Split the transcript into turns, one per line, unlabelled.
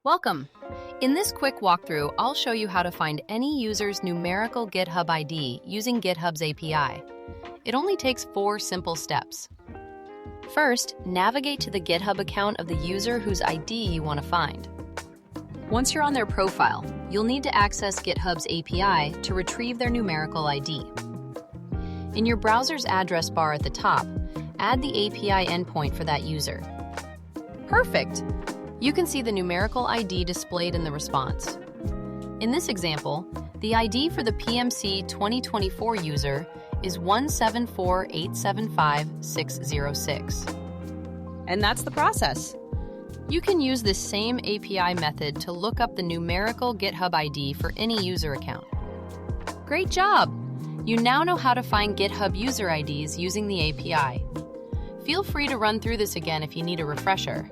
Welcome! In this quick walkthrough, I'll show you how to find any user's numerical GitHub ID using GitHub's API. It only takes 4 simple steps. First, navigate to the GitHub account of the user whose ID you want to find. Once you're on their profile, you'll need to access GitHub's API to retrieve their numerical ID. In your browser's address bar at the top, add the API endpoint for that user. Perfect! You can see the numerical ID displayed in the response. In this example, the ID for the PMC 2024 user is 174875606. And that's the process. You can use this same API method to look up the numerical GitHub ID for any user account. Great job! You now know how to find GitHub user IDs using the API. Feel free to run through this again if you need a refresher.